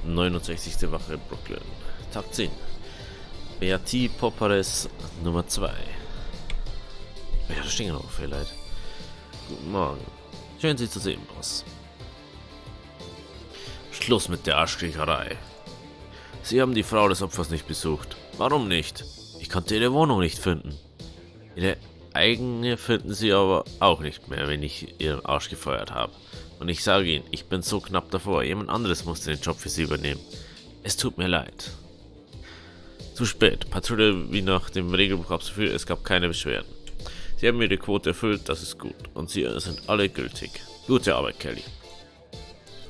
69. Wache Brooklyn. Tag 10. Beati Popperes Nummer 2. Ja, da stehen noch vielleicht. Guten Morgen. Schön, Sie zu sehen, Boss. Schluss mit der Arschkriecherei. Sie haben die Frau des Opfers nicht besucht. Warum nicht? Ich konnte Ihre Wohnung nicht finden. Ihre eigene finden Sie aber auch nicht mehr, wenn ich Ihren Arsch gefeuert habe. Und ich sage Ihnen, ich bin so knapp davor. Jemand anderes musste den Job für Sie übernehmen. Es tut mir leid. Zu spät. Patrouille wie nach dem Regelbuch absolviert. Es gab keine Beschwerden. Sie haben Ihre Quote erfüllt, das ist gut. Und Sie sind alle gültig. Gute Arbeit, Kelly.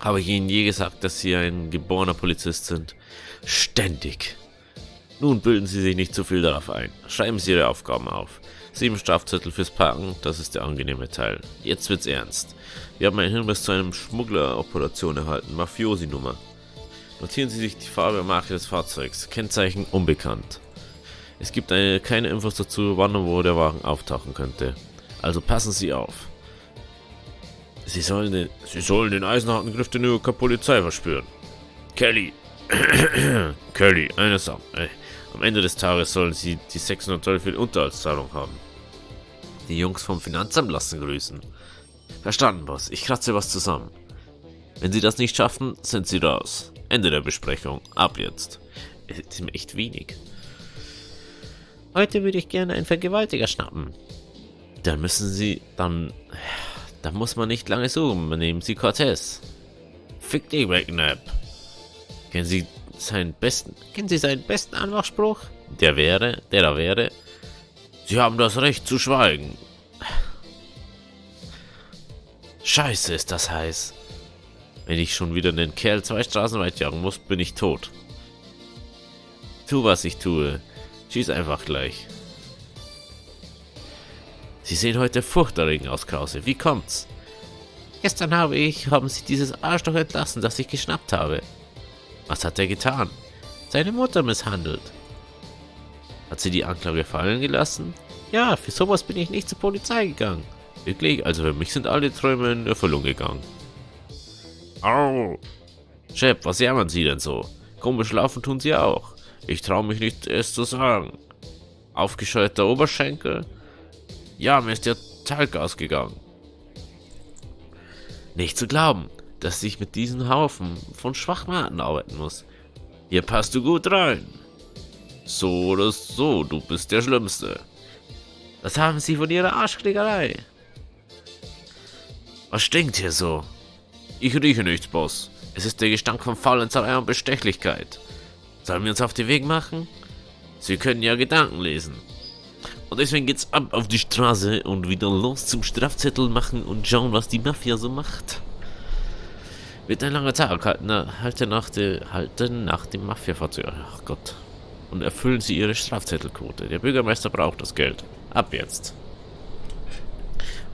Habe ich Ihnen je gesagt, dass Sie ein geborener Polizist sind? Ständig. Nun bilden Sie sich nicht zu viel darauf ein. Schreiben Sie Ihre Aufgaben auf. 7 Strafzettel fürs Parken, das ist der angenehme Teil. Jetzt wird's ernst. Wir haben einen Hinweis zu einer Schmuggleroperation erhalten, Mafiosi-Nummer. Notieren Sie sich die Farbe und Marke des Fahrzeugs, Kennzeichen unbekannt. Es gibt keine Infos dazu, wann und wo der Wagen auftauchen könnte. Also passen Sie auf. Sie sollen den eisenharten Griff der New Yorker Polizei verspüren. Kelly. Kelly, eine Sache. Am Ende des Tages sollen Sie die $600 für die Unterhaltszahlung haben. Die Jungs vom Finanzamt lassen grüßen. Verstanden, Boss. Ich kratze was zusammen. Wenn Sie das nicht schaffen, sind Sie raus. Ende der Besprechung. Ab jetzt. Es ist mir echt wenig. Heute würde ich gerne einen Vergewaltiger schnappen. Dann muss man nicht lange suchen. Nehmen Sie Cortez. Fick dich, McNabb. Kennen Sie seinen besten Anmachspruch? Der da wäre. Sie haben das Recht zu schweigen. Scheiße, ist das heiß. Wenn ich schon wieder den Kerl 2 Straßen weit jagen muss, bin ich tot. Tu, was ich tue. Schieß einfach gleich. Sie sehen heute furchterregend aus, Krause. Wie kommt's? Gestern haben Sie dieses Arschloch entlassen, das ich geschnappt habe. Was hat er getan? Seine Mutter misshandelt. Hat sie die Anklage fallen gelassen? Ja, für sowas bin ich nicht zur Polizei gegangen. Wirklich? Also für mich sind alle Träume in Erfüllung gegangen. Au! Chef, was jammern Sie denn so? Komisch laufen tun Sie auch. Ich traue mich nicht, es zu sagen. Aufgescheuerter Oberschenkel? Ja, mir ist der Talg ausgegangen. Nicht zu glauben, dass ich mit diesem Haufen von Schwachmaten arbeiten muss. Hier passt du gut rein. So oder so, du bist der Schlimmste. Was haben Sie von Ihrer Arschkriegerei? Was stinkt hier so? Ich rieche nichts, Boss. Es ist der Gestank von Faulenzerei und Bestechlichkeit. Sollen wir uns auf den Weg machen? Sie können ja Gedanken lesen. Und deswegen geht's ab auf die Straße und wieder los zum Strafzettel machen und schauen, was die Mafia so macht. Wird ein langer Tag, halten nach dem Mafia-Fahrzeug. Ach Gott. Und erfüllen Sie Ihre Strafzettelquote. Der Bürgermeister braucht das Geld. Ab jetzt.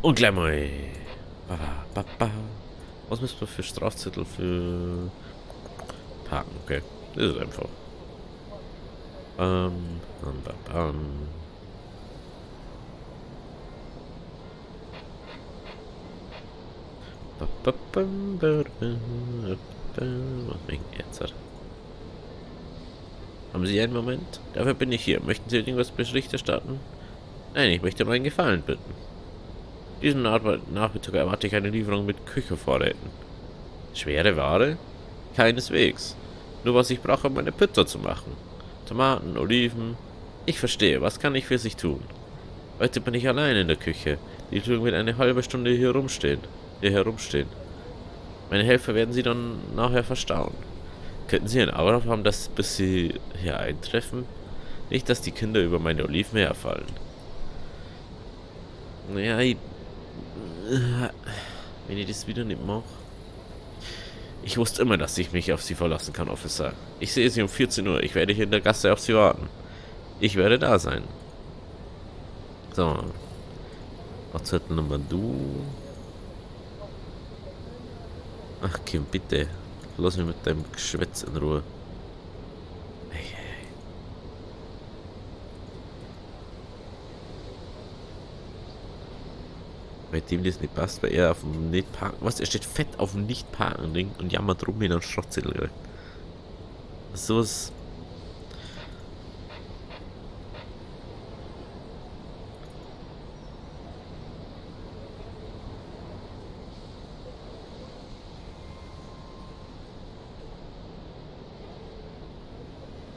Und gleich mal. Was müssen wir für Strafzettel für Parken? Okay. Das ist einfach. Was bringt jetzt? Haben Sie einen Moment? Dafür bin ich hier. Möchten Sie irgendwas Bericht erstatten? Nein, ich möchte um einen Gefallen bitten. Diesen Nachmittag erwarte ich eine Lieferung mit Küchenvorräten. Schwere Ware? Keineswegs. Nur was ich brauche, um meine Pizza zu machen. Tomaten, Oliven. Ich verstehe. Was kann ich für sich tun? Heute bin ich allein in der Küche. Die Lieferung wird eine halbe Stunde hier herumstehen. Meine Helfer werden Sie dann nachher verstauen. Könnten Sie ein Auge darauf haben, dass bis Sie hier eintreffen? Nicht, dass die Kinder über meine Oliven herfallen. Naja, wenn ich das wieder nicht mache. Ich wusste immer, dass ich mich auf Sie verlassen kann, Officer. Ich sehe Sie um 14 Uhr. Ich werde hier in der Gasse auf Sie warten. Ich werde da sein. So. Zettel Nummer du. Ach Kim, bitte. Lass mich mit deinem Geschwätz in Ruhe. Hey. Bei dem das nicht passt, weil er auf dem Nicht-Parken. Was? Er steht fett auf dem Nicht-Parken-Ding und jammert rum, wie ein Schrottzettel. So ist.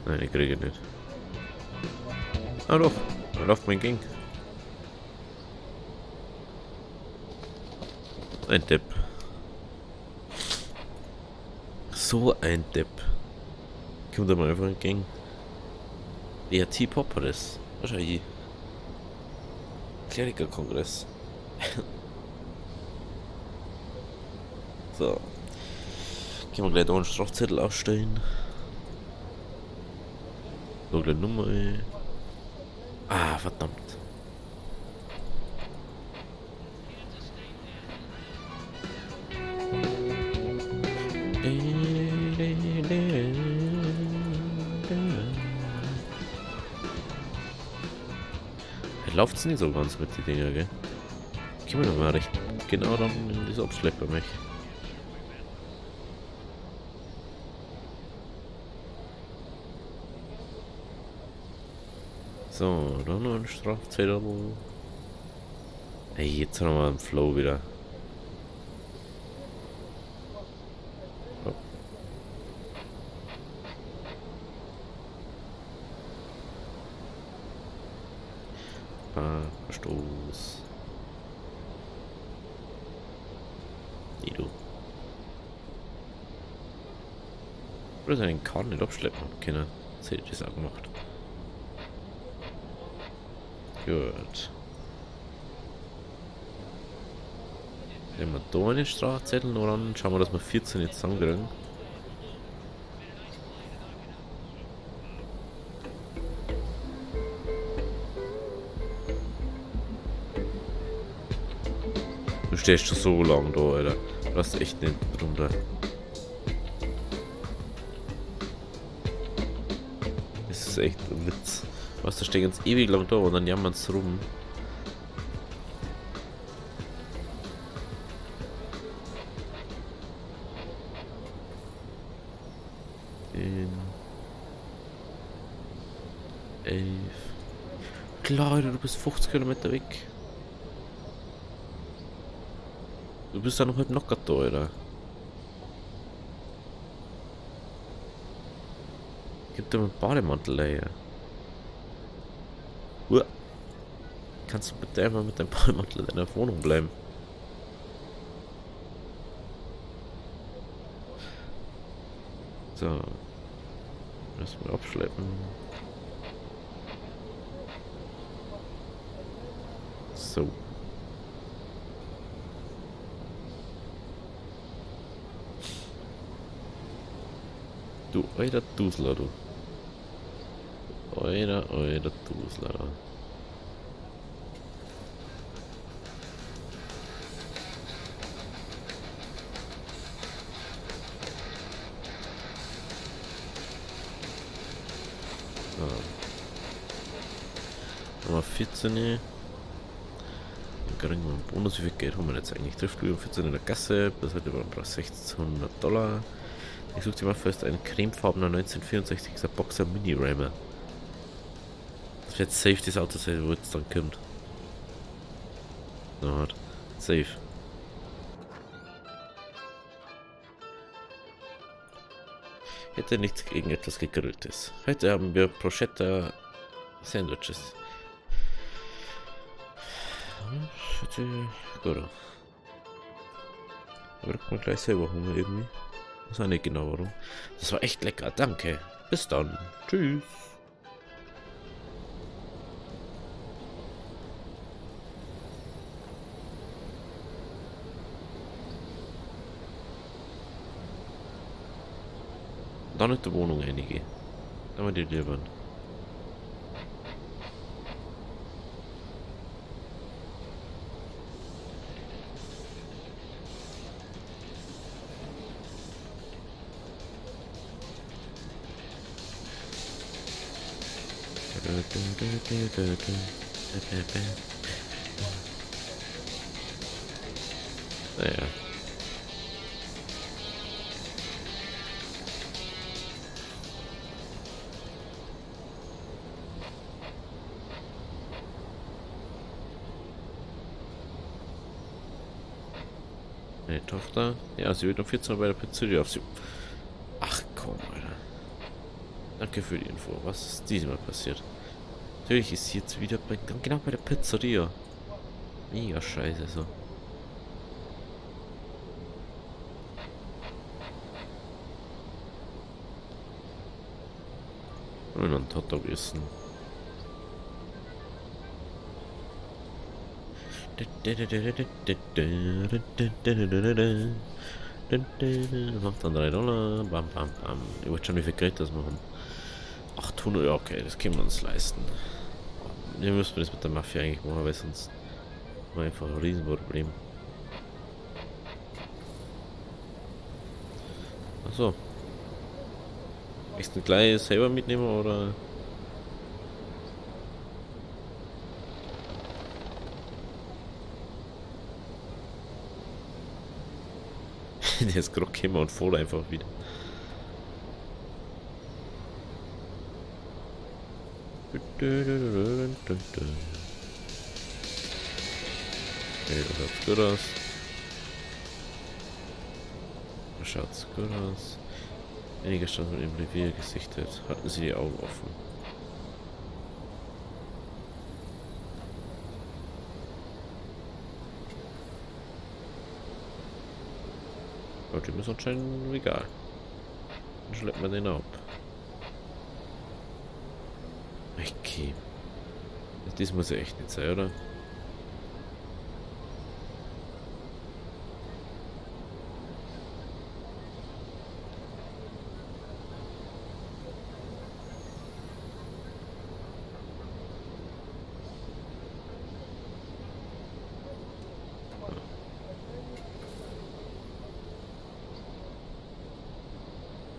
Nein, ich kriege nicht. Ah doch, da läuft mein Gang. Ein Depp. So ein Depp. Kommt da mal einfach ein Gang. Ja, T-Pop-Press. Wahrscheinlich. Kleriker-Kongress. So. Können wir gleich da einen Strafzettel ausstellen. So, gleich Nummer. Ah, verdammt. Läuft's nicht so ganz mit den Dinger, gell? Können wir doch mal recht genau dann in das abschleppen mich. So, dann noch ein Strafzettel. Hey, jetzt haben wir einen Flow wieder. Oh. Verstoß. Nee, du. Oder seinen Kahn nicht abschleppen können. Das hätte ich das auch gemacht. Gut. Nehmen wir da einen Strafzettel noch an. Schauen wir, dass wir 14 jetzt zusammenkriegen. Du stehst schon so lang da, Alter. Du hast echt nicht drunter. Das ist echt ein Witz. Was, da stehen jetzt ewig lang da und dann jammern sie rum. In 11. Klar, Alter, du bist 50 Kilometer weg. Du bist ja noch halb knockert da, Alter. Gib dir mal einen Bademantel, ey. Kannst du bitte einmal mit deinem Bademantel in deiner Wohnung bleiben? So. Lass mal abschleppen. So. Du alter Dusler, du. Alter Dusler. Nummer 14. Dann kriegen wir einen Bonus. Wie viel Geld haben wir jetzt eigentlich? Trifft du 14 in der Gasse. Das hat über $1600. Ich suche die Waffe, ist ein cremefarbener 1964er Boxer Mini-Rammer. Das wird safe das Auto sein, wo es dann kommt. Na hart. Safe. Hätte nichts gegen etwas Gegrilltes. Heute haben wir Bruschetta Sandwiches. Gut. Da kriegt man gleich selber Hunger irgendwie. Ich weiß nicht genau warum. Das war echt lecker, danke. Bis dann. Tschüss. Dann in die Wohnung einige. Dann mal die lieber. Naja. Meine Tochter? Ja, sie wird um 14 Uhr bei der Pizzeria auf sie. Ach komm, Alter. Danke für die Info. Was ist diesmal passiert? Natürlich ist sie jetzt wieder genau bei der Pizzeria. Mega scheiße so. Und einen Hotdog essen. Macht dann $3. Bam, bam, bam. Ich weiß schon, wie viel Geld das machen. 800, ja, okay, das können wir uns leisten. Wir müssen das mit der Mafia eigentlich machen, weil sonst haben wir einfach ein Riesenproblem. Achso. Möchtest du gleich selber mitnehmen oder? Der ist gerade gekommen und fährt einfach wieder. Okay, das schaut gut aus. Das schaut gut aus. Einige Stunden mit dem Revier gesichtet. Halten Sie die Augen offen. Aber die ist anscheinend egal. Dann schleppt man den ab. Okay. Das muss ja echt nicht sein, oder?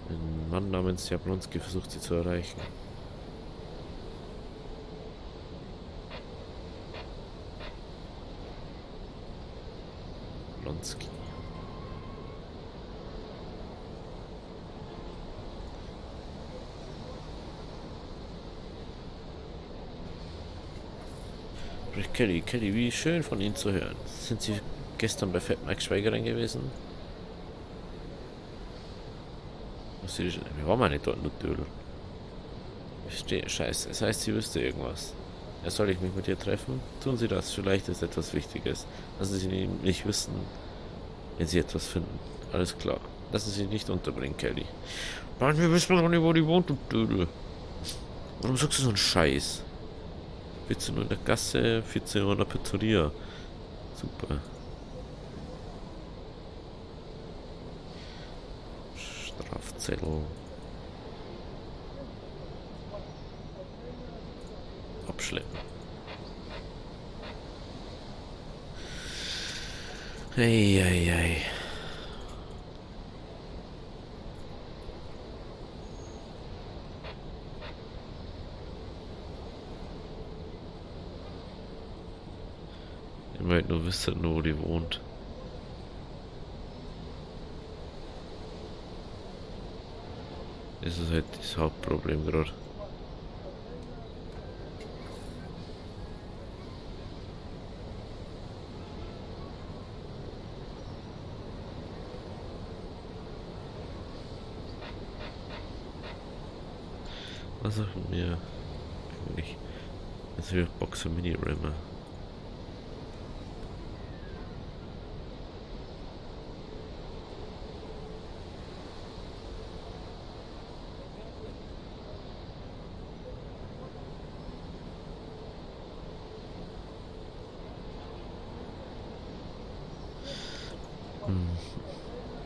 Ein Mann namens Jablonski versucht sie zu erreichen. Jablonski. Kelly, Kelly, wie schön von Ihnen zu hören. Sind Sie gestern bei Fat Mike Schweigerin gewesen? Was ist denn? Wir waren mal nicht dort, natürlich. Verstehe, scheiße. Das heißt, sie wüsste irgendwas. Ja, soll ich mich mit ihr treffen? Tun Sie das, vielleicht ist etwas Wichtiges. Lassen Sie nicht wissen, wenn Sie etwas finden. Alles klar. Lassen Sie nicht unterbringen, Kelly. Mann, wir wissen noch nicht, wo die wohnt, du Dödel. Warum sagst du so einen Scheiß? 14 Uhr in der Gasse, 14 Uhr in der Pizzeria. Super. Strafzettel. Abschleppen. Eieiei. Ich möchte nur wissen, wo die wohnt. Das ist halt das Hauptproblem gerade. Was sagen wir eigentlich? Jetzt will ich Boxer Mini-Rammer.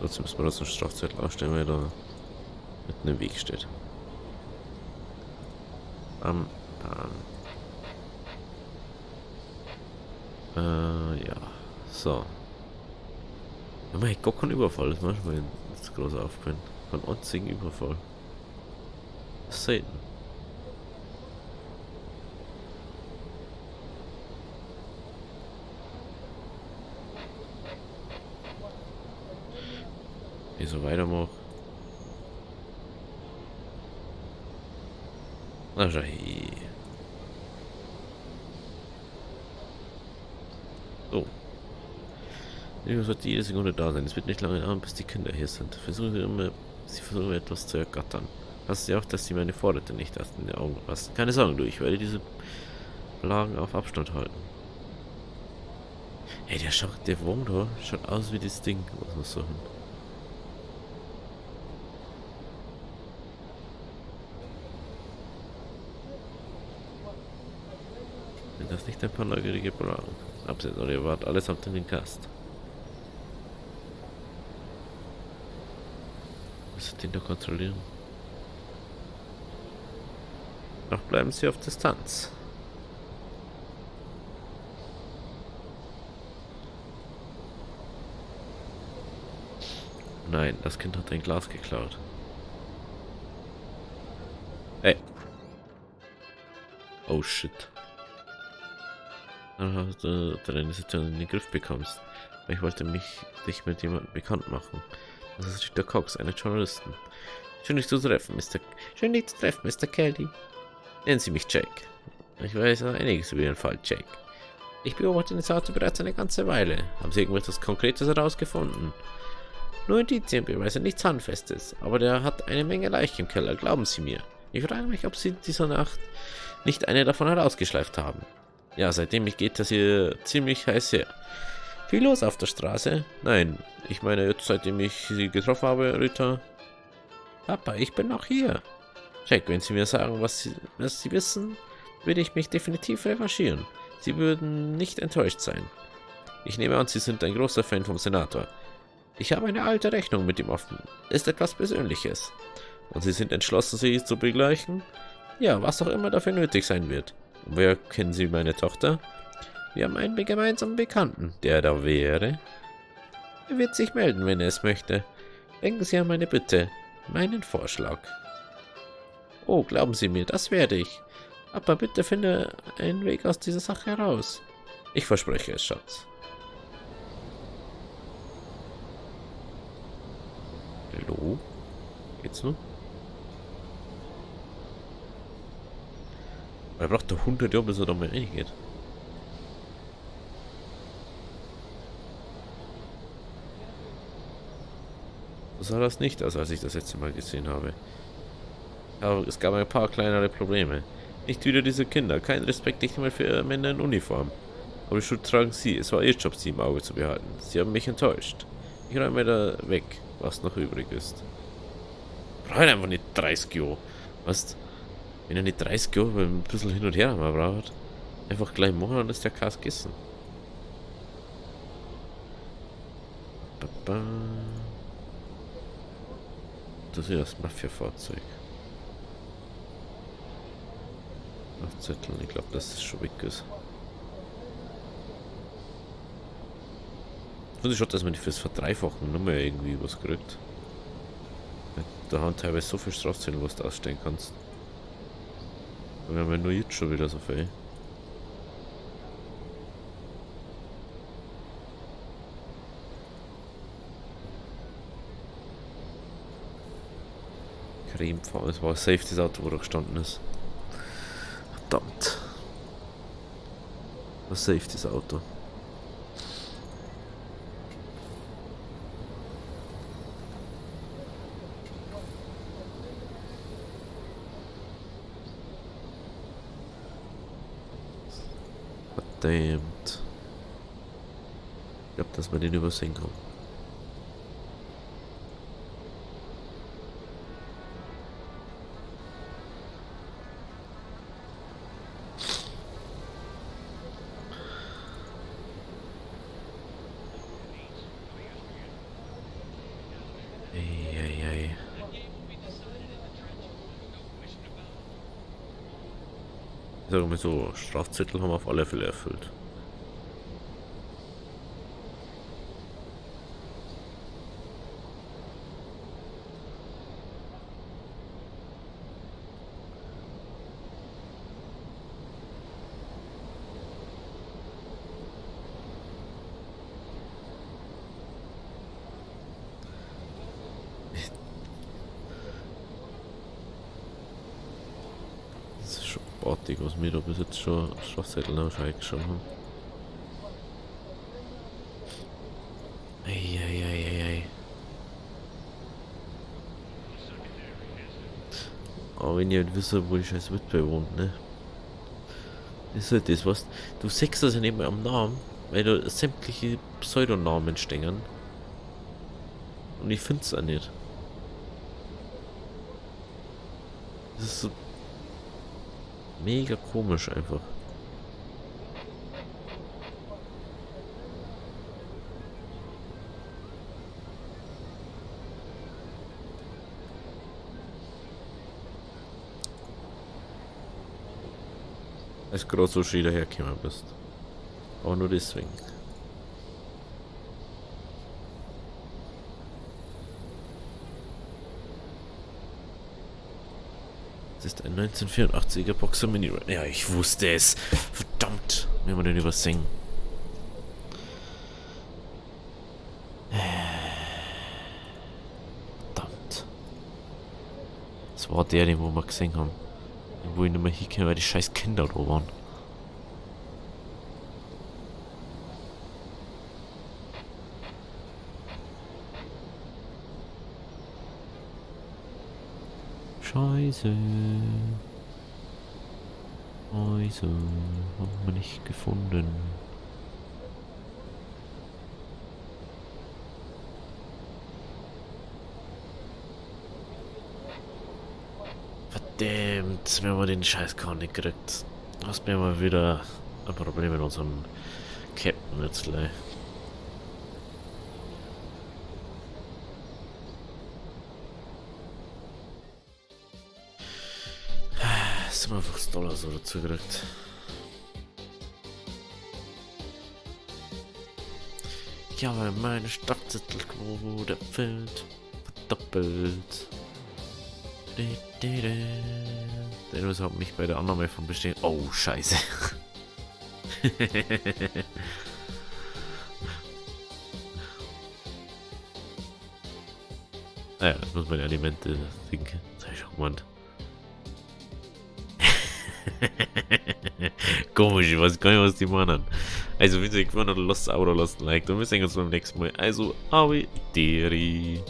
Trotzdem müssen wir das einen Strafzettel ausstellen, weil da mitten im Weg steht. Bam. Ja. So. Ja, man hat gar keinen Überfall, das ist manchmal jetzt groß aufgefallen. Kein einzigen Überfall. Das ist selten. Wie so weitermache. Na schau hier. So. Die sollte jede Sekunde da sein. Es wird nicht lange dauern, bis die Kinder hier sind. Sie versuchen mir etwas zu ergattern. Passen Sie auch, dass Sie meine Vorräte nicht aus den Augen lassen. Keine Sorge, du, ich werde diese Lagen auf Abstand halten. Hey, der Wong da schaut aus wie das Ding, was wir suchen. Sind das nicht ein paar neugierige Brauen? Absehen, oder ihr wart allesamt in den Gast. Was sind den da kontrollieren? Noch bleiben Sie auf Distanz. Nein, das Kind hat ein Glas geklaut. Hey. Oh shit. Dann hast du deine Situation in den Griff bekommst. Ich wollte dich mit jemandem bekannt machen. Das ist Rita Cox, eine Journalistin. Schön dich zu treffen, Mr. Kelly. Nennen Sie mich Jake. Ich weiß einiges über Ihren Fall, Jake. Ich beobachte das Auto bereits eine ganze Weile. Haben Sie irgendetwas Konkretes herausgefunden? Nur Indizienbeweise, nichts Handfestes. Aber der hat eine Menge Leichen im Keller, glauben Sie mir. Ich frage mich, ob Sie dieser Nacht nicht eine davon herausgeschleift haben. Ja, seitdem geht das hier ziemlich heiß her. Viel los auf der Straße? Nein, ich meine jetzt seitdem ich Sie getroffen habe, Rita. Papa, ich bin noch hier. Jack, wenn Sie mir sagen, was Sie wissen, würde ich mich definitiv revanchieren. Sie würden nicht enttäuscht sein. Ich nehme an, Sie sind ein großer Fan vom Senator. Ich habe eine alte Rechnung mit ihm offen. Ist etwas Persönliches. Und Sie sind entschlossen, sie zu begleichen? Ja, was auch immer dafür nötig sein wird. Und woher kennen Sie meine Tochter? Wir haben einen gemeinsamen Bekannten, der da wäre. Er wird sich melden, wenn er es möchte. Denken Sie an meine Bitte, meinen Vorschlag. Oh, glauben Sie mir, das werde ich. Aber bitte finde einen Weg aus dieser Sache heraus. Ich verspreche es, Schatz. Hallo? Geht's nur? Er braucht doch 100 Jahre, bis er da mal reingeht. So sah das nicht aus, als ich das letzte Mal gesehen habe. Aber es gab ein paar kleinere Probleme. Nicht wieder diese Kinder, kein Respekt nicht mal für Männer in Uniform. Aber die Schuld tragen Sie, es war Ihr Job, Sie im Auge zu behalten. Sie haben mich enttäuscht. Ich räume da weg, was noch übrig ist. Braucht einfach nicht 30 Jahre. Was? Wenn er nicht 30 Jahre ein bisschen hin und her mal braucht, einfach gleich machen, dann ist der Kass gegessen. Das ist das Mafia-Fahrzeug. Noch Zettel, ich glaube, dass das schon weg ist. Und ich schon, dass man die fürs Verdreifachen nur mehr irgendwie was kriegt. Da haben teilweise so viel Strafzettel, was du ausstellen kannst. Wir haben ja nur jetzt schon wieder so viel. Cremefarben, es war safe das Auto, wo da gestanden ist. Verdammt. Was safe das Auto. Verdammt. Ich glaube, dass wir den übersehen haben. Eieiei. Ich sage mal so, Strafzettel haben wir auf alle Fälle erfüllt. Das ist schon abartig, was wir da bis jetzt schon Strafzettel wahrscheinlich schon haben. Eieieiei. Aber wenn ihr halt wisst, wo die scheiß Witwe wohnt, ne? Das ist halt das, was. Du siehst das ja nicht mehr am Namen, weil da sämtliche Pseudonamen stehen. Und ich find's auch nicht. Das ist so mega komisch einfach. Als du gerade so schön dahergekommen bist. Aber nur deswegen. Das ist ein 1984er Boxer Mini. Ja, ich wusste es. Verdammt. Wie haben wir den übersingen? Verdammt. Das war der, den wir gesehen haben. Wo ich nicht mehr hinkomme, weil die scheiß Kinder da waren. Scheiße. Scheiße. Haben wir nicht gefunden. Verdammt, wenn wir den Scheiß gar nicht kriegt. Hast mir mal wieder ein Problem mit unserem Captain jetzt gleich. Sind wir einfach $, so dazu gekriegt. Ja, weil meine Startzettelquote erfüllt. Verdoppelt. Der muss hat mich bei der Annahme von bestehen. Oh, scheiße. Naja, das muss man die Elemente denken. Das hab ich schon gemeint. Komisch, ich weiß gar nicht, was die meinen. Also, wenn ihr gewonnen habt, lasst ein Abo, lasst ein Like. Dann wir sehen uns beim nächsten Mal. Also, Avi Deri.